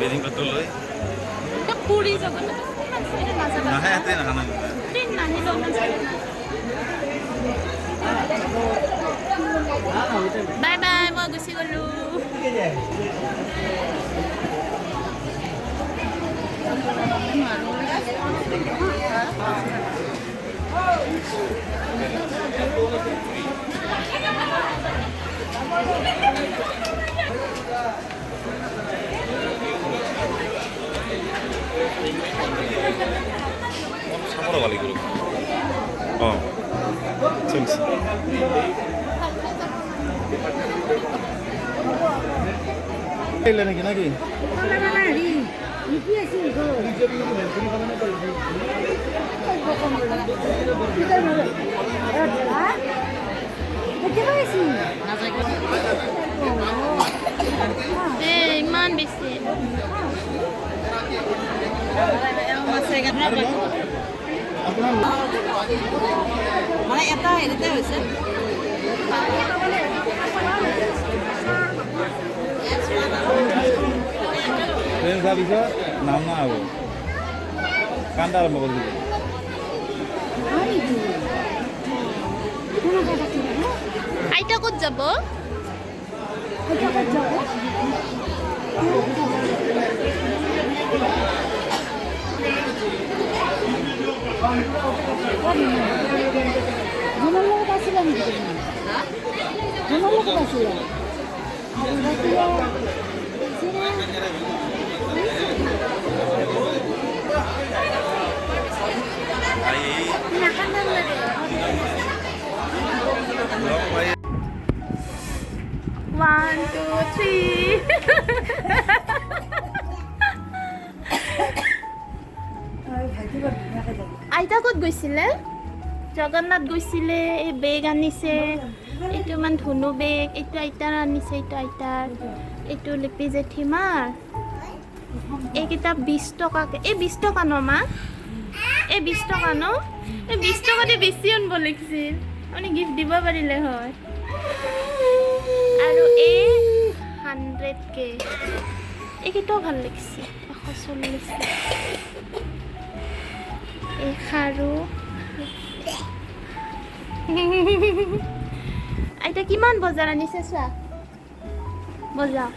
Bedding পাতটো লৈ পুৰি যাব নাহে ইয়াতে নাখানা বাই বাই মই গুচি গ'লো চাব লগা লাগিব অঁ চলিছে নাকি নাকি ইমান বেছি মানে এটা হেৰিতে হৈছে ট্ৰেইন যোৱাৰ পিছত নাম না হ'ব কান্দা আৰম্ভ কৰি দিব আইতা ক'ত যাব জনৰ লগত আছিলে নেকি জনৰ লগত আছিলে One, two, three. আইতা ক'ত গৈছিলে জগন্নাথ গৈছিলে এই বেগ আনিছে এইটো ইমান ধুনু বেগ এইটো আইতাৰ আনিছে এইটো আইতাৰ এইটো লিপি জেঠীমাৰ এইকেইটা 20 টকাকে এই 20 টকা ন মা এই 20 টকা ন এই 20 টকাতে বেছি আনিব লাগিছিল আপুনি গিফ্ট দিব পাৰিলে হয় আৰু এই 100কে এইকেইটাও ভাল লাগিছে 140 এই খাৰু আইতা কিমান বজাৰ আনিছে চোৱা বজাৰ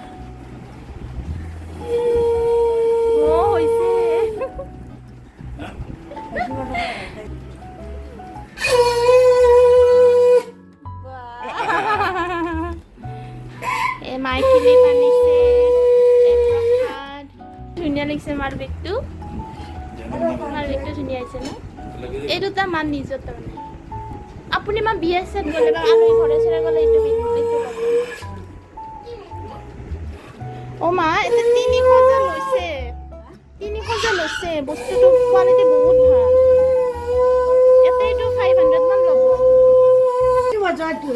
ও হৈছে এই মাইকিলি আনিছে ধুনীয়া লাগিছে মাৰ বেগটো ধুনীয়া হৈছে ন এই দুটা মান নিজৰ তাৰমানে আপুনি মা বিয়া চেট গ'লে বা আলহী ঘৰে চৰে গ'লে এইটো অ' মা এতিয়া 300 যে লৈছে বস্তুটো কোৱালিটি বহুত ভাল ইয়াতে এইটো 500 মান ল'ব কি মজা এইটো